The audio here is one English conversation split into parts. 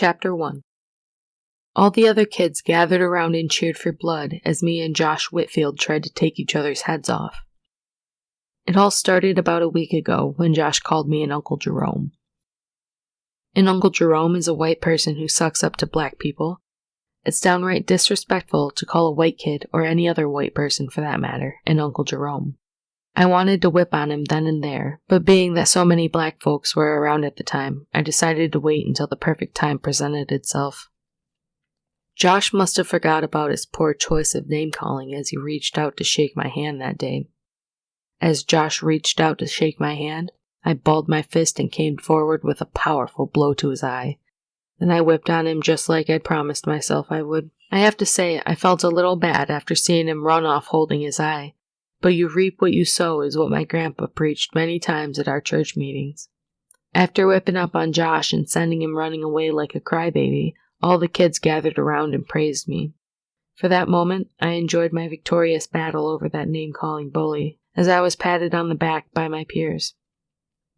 Chapter 1. All the other kids gathered around and cheered for blood as me and Josh Whitfield tried to take each other's heads off. It all started about a week ago when Josh called me an Uncle Jerome. An Uncle Jerome is a white person who sucks up to black people. It's downright disrespectful to call a white kid, or any other white person for that matter, an Uncle Jerome. I wanted to whip on him then and there, but being that so many black folks were around at the time, I decided to wait until the perfect time presented itself. Josh must have forgot about his poor choice of name-calling as he reached out to shake my hand that day. As Josh reached out to shake my hand, I balled my fist and came forward with a powerful blow to his eye. Then I whipped on him just like I'd promised myself I would. I have to say, I felt a little bad after seeing him run off holding his eye. But you reap what you sow is what my grandpa preached many times at our church meetings. After whipping up on Josh and sending him running away like a crybaby, all the kids gathered around and praised me. For that moment, I enjoyed my victorious battle over that name-calling bully, as I was patted on the back by my peers.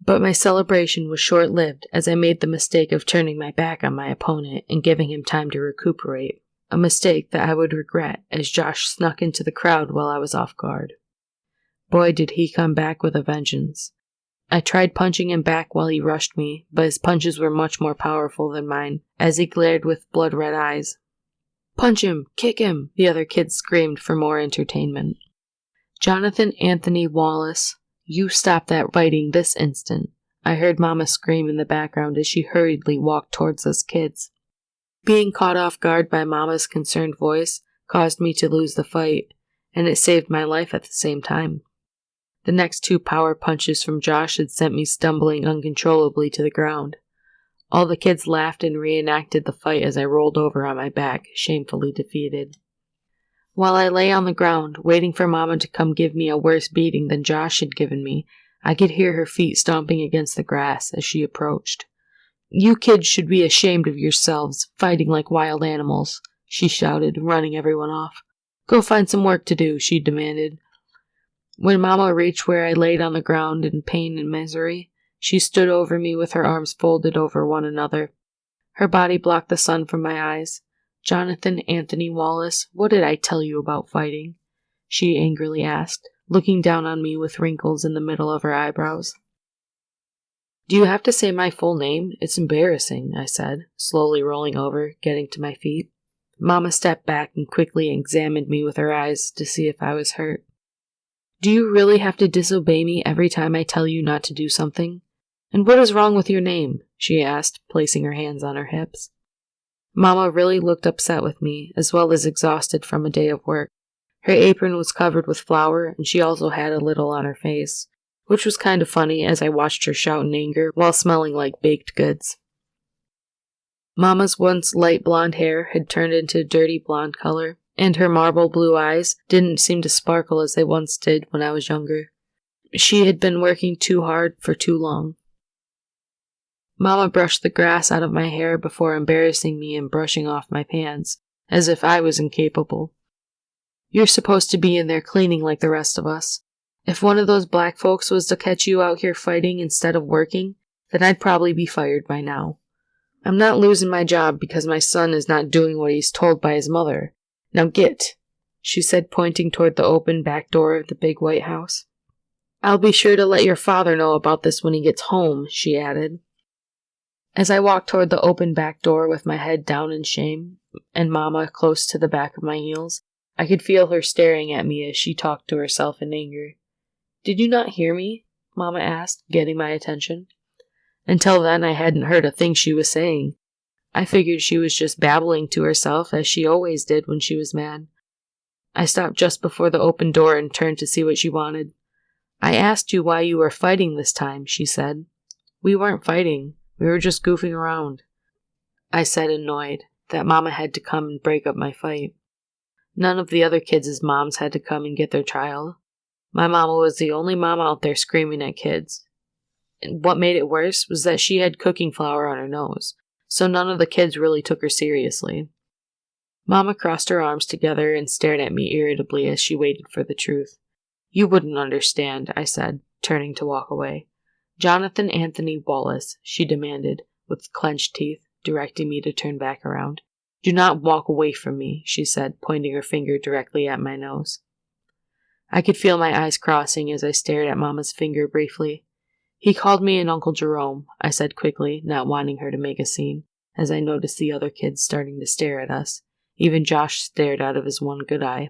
But my celebration was short-lived as I made the mistake of turning my back on my opponent and giving him time to recuperate, a mistake that I would regret as Josh snuck into the crowd while I was off guard. Boy, did he come back with a vengeance. I tried punching him back while he rushed me, but his punches were much more powerful than mine, as he glared with blood-red eyes. "Punch him! Kick him!" the other kids screamed for more entertainment. "Jonathan Anthony Wallace, you stop that fighting this instant," I heard Mama scream in the background as she hurriedly walked towards us kids. Being caught off guard by Mama's concerned voice caused me to lose the fight, and it saved my life at the same time. The next 2 power punches from Josh had sent me stumbling uncontrollably to the ground. All the kids laughed and reenacted the fight as I rolled over on my back, shamefully defeated. While I lay on the ground, waiting for Mama to come give me a worse beating than Josh had given me, I could hear her feet stomping against the grass as she approached. "You kids should be ashamed of yourselves, fighting like wild animals," she shouted, running everyone off. "Go find some work to do," she demanded. When Mama reached where I laid on the ground in pain and misery, she stood over me with her arms folded over one another. Her body blocked the sun from my eyes. "Jonathan Anthony Wallace, what did I tell you about fighting?" she angrily asked, looking down on me with wrinkles in the middle of her eyebrows. "Do you have to say my full name? It's embarrassing," I said, slowly rolling over, getting to my feet. Mama stepped back and quickly examined me with her eyes to see if I was hurt. "Do you really have to disobey me every time I tell you not to do something? And what is wrong with your name?" she asked, placing her hands on her hips. Mama really looked upset with me, as well as exhausted from a day of work. Her apron was covered with flour, and she also had a little on her face, which was kind of funny as I watched her shout in anger while smelling like baked goods. Mama's once light blonde hair had turned into dirty blonde color, and her marble blue eyes didn't seem to sparkle as they once did when I was younger. She had been working too hard for too long. Mama brushed the grass out of my hair before embarrassing me and brushing off my pants, as if I was incapable. "You're supposed to be in there cleaning like the rest of us. If one of those black folks was to catch you out here fighting instead of working, then I'd probably be fired by now. I'm not losing my job because my son is not doing what he's told by his mother. Now get," she said, pointing toward the open back door of the big white house. "I'll be sure to let your father know about this when he gets home," she added. As I walked toward the open back door with my head down in shame, and Mama close to the back of my heels, I could feel her staring at me as she talked to herself in anger. "Did you not hear me?" Mama asked, getting my attention. Until then, I hadn't heard a thing she was saying. I figured she was just babbling to herself, as she always did when she was mad. I stopped just before the open door and turned to see what she wanted. "I asked you why you were fighting this time," she said. "We weren't fighting. We were just goofing around," I said, annoyed that Mama had to come and break up my fight. None of the other kids' moms had to come and get their child. My mama was the only mom out there screaming at kids. And what made it worse was that she had cooking flour on her nose, so none of the kids really took her seriously. Mama crossed her arms together and stared at me irritably as she waited for the truth. "You wouldn't understand," I said, turning to walk away. "Jonathan Anthony Wallace," she demanded, with clenched teeth. directing me to turn back around. Do not walk away from me, she said, pointing her finger directly at my nose. I could feel my eyes crossing as I stared at Mama's finger briefly. He called me an Uncle Jerome, I said quickly, not wanting her to make a scene, as I noticed the other kids starting to stare at us. Even Josh stared out of his one good eye.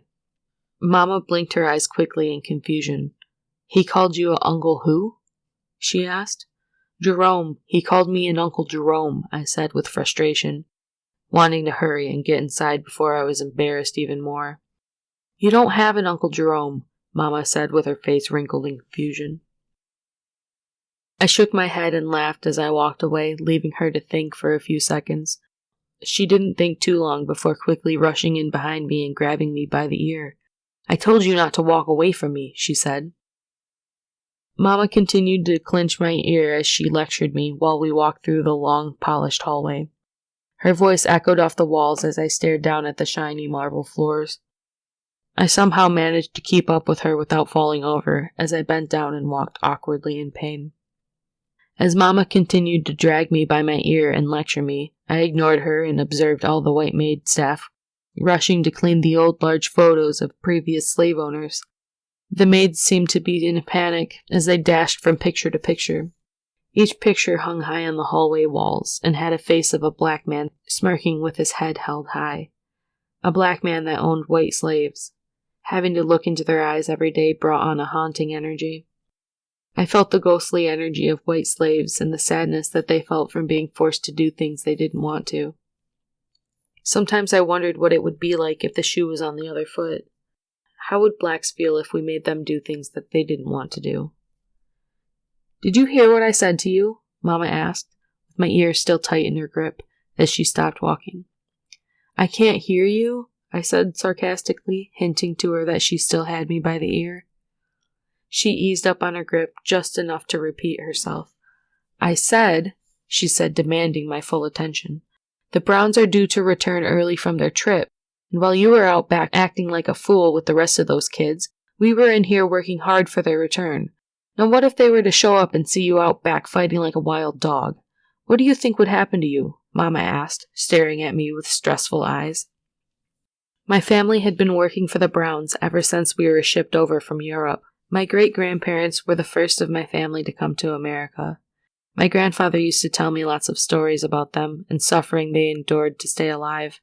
Mama blinked her eyes quickly in confusion. He called you Uncle who? She asked. Jerome. He called me an Uncle Jerome, I said with frustration, wanting to hurry and get inside before I was embarrassed even more. You don't have an Uncle Jerome, Mama said with her face wrinkled in confusion. I shook my head and laughed as I walked away, leaving her to think for a few seconds. She didn't think too long before quickly rushing in behind me and grabbing me by the ear. I told you not to walk away from me, she said. Mama continued to clench my ear as she lectured me while we walked through the long, polished hallway. Her voice echoed off the walls as I stared down at the shiny marble floors. I somehow managed to keep up with her without falling over as I bent down and walked awkwardly in pain. As Mama continued to drag me by my ear and lecture me, I ignored her and observed all the white maid staff rushing to clean the old large photos of previous slave owners. The maids seemed to be in a panic as they dashed from picture to picture. Each picture hung high on the hallway walls and had a face of a black man smirking with his head held high. A black man that owned white slaves. Having to look into their eyes every day brought on a haunting energy. I felt the ghostly energy of white slaves and the sadness that they felt from being forced to do things they didn't want to. Sometimes I wondered what it would be like if the shoe was on the other foot. How would blacks feel if we made them do things that they didn't want to do? Did you hear what I said to you? Mama asked, with my ear still tight in her grip, as she stopped walking. I can't hear you, I said sarcastically, hinting to her that she still had me by the ear. She eased up on her grip just enough to repeat herself. I said, she said, demanding my full attention, the Browns are due to return early from their trip, and while you were out back acting like a fool with the rest of those kids, we were in here working hard for their return. Now what if they were to show up and see you out back fighting like a wild dog? What do you think would happen to you? Mama asked, staring at me with stressful eyes. My family had been working for the Browns ever since we were shipped over from Europe. My great-grandparents were the first of my family to come to America. My grandfather used to tell me lots of stories about them and suffering they endured to stay alive.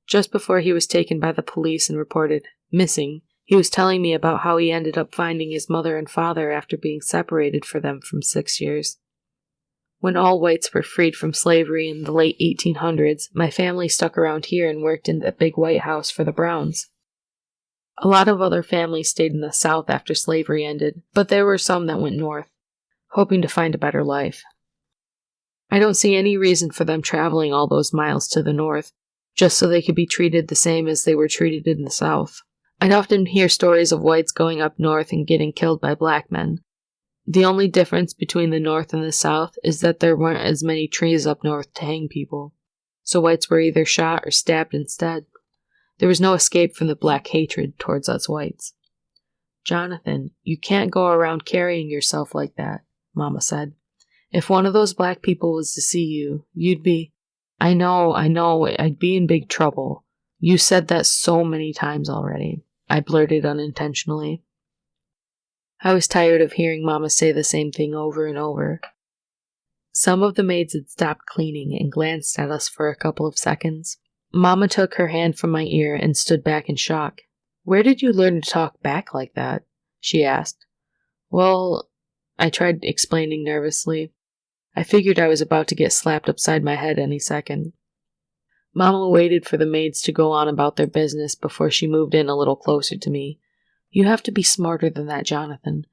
Just before he was taken by the police and reported missing, he was telling me about how he ended up finding his mother and father after being separated for them from 6 years. When all whites were freed from slavery in the late 1800s, my family stuck around here and worked in the big white house for the Browns. A lot of other families stayed in the South after slavery ended, but there were some that went north, hoping to find a better life. I don't see any reason for them traveling all those miles to the north, just so they could be treated the same as they were treated in the South. I'd often hear stories of whites going up north and getting killed by black men. The only difference between the North and the South is that there weren't as many trees up north to hang people, so whites were either shot or stabbed instead. There was no escape from the black hatred towards us whites. Jonathan, you can't go around carrying yourself like that, Mama said. If one of those black people was to see you, you'd be... I know, I'd be in big trouble. You said that so many times already, I blurted unintentionally. I was tired of hearing Mama say the same thing over and over. Some of the maids had stopped cleaning and glanced at us for a couple of seconds. Mama took her hand from my ear and stood back in shock. Where did you learn to talk back like that? She asked. Well, I tried explaining nervously. I figured I was about to get slapped upside my head any second. Mama waited for the maids to go on about their business before she moved in a little closer to me. You have to be smarter than that, Jonathan.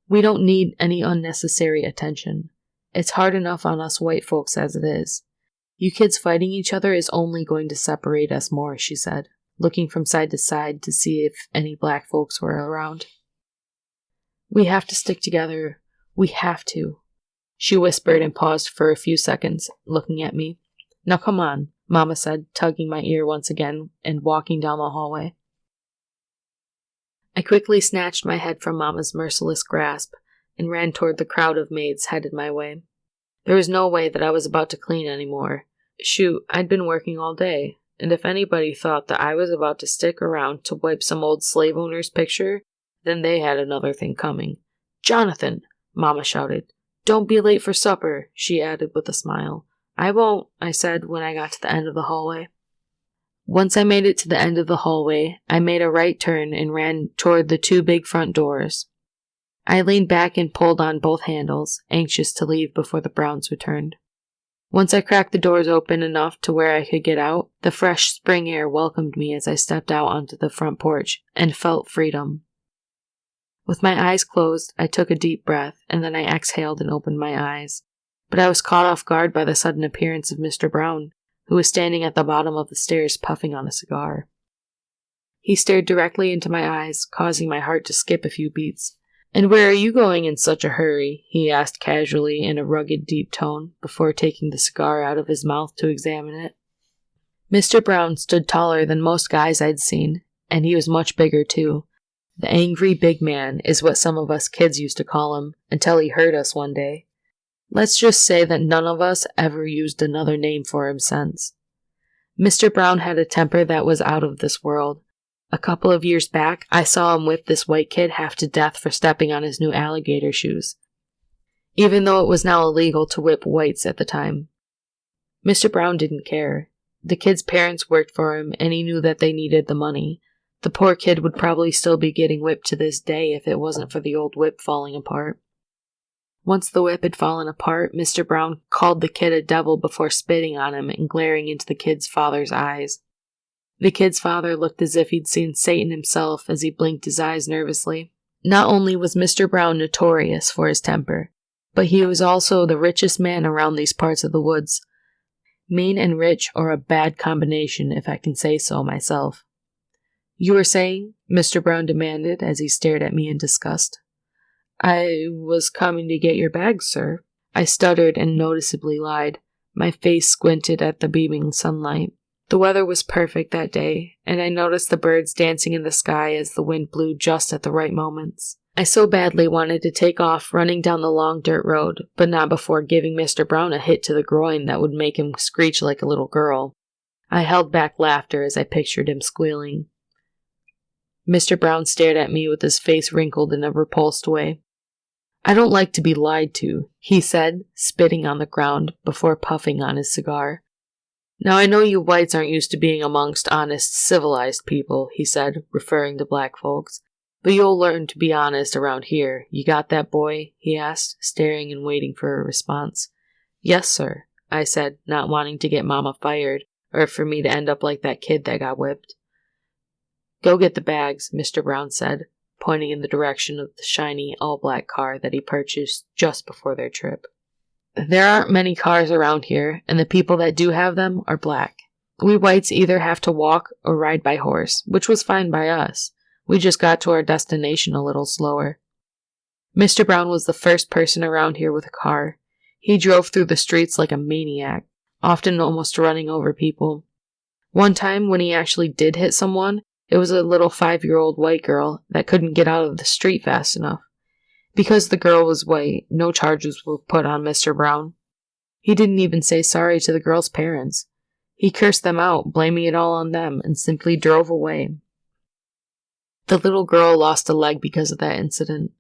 We don't need any unnecessary attention. It's hard enough on us white folks as it is. You kids fighting each other is only going to separate us more, she said, looking from side to side to see if any black folks were around. We have to stick together. We have to. She whispered and paused for a few seconds, looking at me. Now come on, Mama said, tugging my ear once again and walking down the hallway. I quickly snatched my head from Mama's merciless grasp and ran toward the crowd of maids headed my way. There was no way that I was about to clean anymore. Shoot, I'd been working all day, and if anybody thought that I was about to stick around to wipe some old slave owner's picture, then they had another thing coming. "Jonathan!" Mama shouted. "Don't be late for supper," she added with a smile. "I won't," I said when I got to the end of the hallway. Once I made it to the end of the hallway, I made a right turn and ran toward the 2 big front doors. I leaned back and pulled on both handles, anxious to leave before the Browns returned. Once I cracked the doors open enough to where I could get out, the fresh spring air welcomed me as I stepped out onto the front porch and felt freedom. With my eyes closed, I took a deep breath, and then I exhaled and opened my eyes. But I was caught off guard by the sudden appearance of Mr. Brown, who was standing at the bottom of the stairs puffing on a cigar. He stared directly into my eyes, causing my heart to skip a few beats. "And where are you going in such a hurry?" he asked casually in a rugged, deep tone, before taking the cigar out of his mouth to examine it. Mr. Brown stood taller than most guys I'd seen, and he was much bigger too. The angry big man is what some of us kids used to call him, until he hurt us one day. Let's just say that none of us ever used another name for him since. Mr. Brown had a temper that was out of this world. A couple of years back, I saw him whip this white kid half to death for stepping on his new alligator shoes, even though it was now illegal to whip whites at the time. Mr. Brown didn't care. The kid's parents worked for him, and he knew that they needed the money. The poor kid would probably still be getting whipped to this day if it wasn't for the old whip falling apart. Once the whip had fallen apart, Mr. Brown called the kid a devil before spitting on him and glaring into the kid's father's eyes. The kid's father looked as if he'd seen Satan himself as he blinked his eyes nervously. Not only was Mr. Brown notorious for his temper, but he was also the richest man around these parts of the woods. Mean and rich are a bad combination, if I can say so myself. "You were saying?" Mr. Brown demanded as he stared at me in disgust. "I was coming to get your bags, sir." I stuttered and noticeably lied. My face squinted at the beaming sunlight. The weather was perfect that day, and I noticed the birds dancing in the sky as the wind blew just at the right moments. I so badly wanted to take off running down the long dirt road, but not before giving Mr. Brown a hit to the groin that would make him screech like a little girl. I held back laughter as I pictured him squealing. Mr. Brown stared at me with his face wrinkled in a repulsed way. "I don't like to be lied to," he said, spitting on the ground before puffing on his cigar. "Now I know you whites aren't used to being amongst honest, civilized people," he said, referring to black folks. "But you'll learn to be honest around here. You got that, boy?" he asked, staring and waiting for a response. "Yes, sir," I said, not wanting to get Mama fired, or for me to end up like that kid that got whipped. "Go get the bags," Mr. Brown said, pointing in the direction of the shiny, all-black car that he purchased just before their trip. "There aren't many cars around here, and the people that do have them are black. We whites either have to walk or ride by horse, which was fine by us. We just got to our destination a little slower." Mr. Brown was the first person around here with a car. He drove through the streets like a maniac, often almost running over people. One time, when he actually did hit someone, it was a little 5-year-old white girl that couldn't get out of the street fast enough. Because the girl was white, no charges were put on Mr. Brown. He didn't even say sorry to the girl's parents. He cursed them out, blaming it all on them, and simply drove away. The little girl lost a leg because of that incident.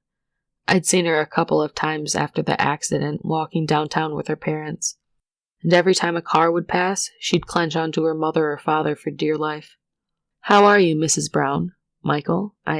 I'd seen her a couple of times after the accident, walking downtown with her parents. And every time a car would pass, she'd clench onto her mother or father for dear life. "How are you, Mrs. Brown?" "Michael?" I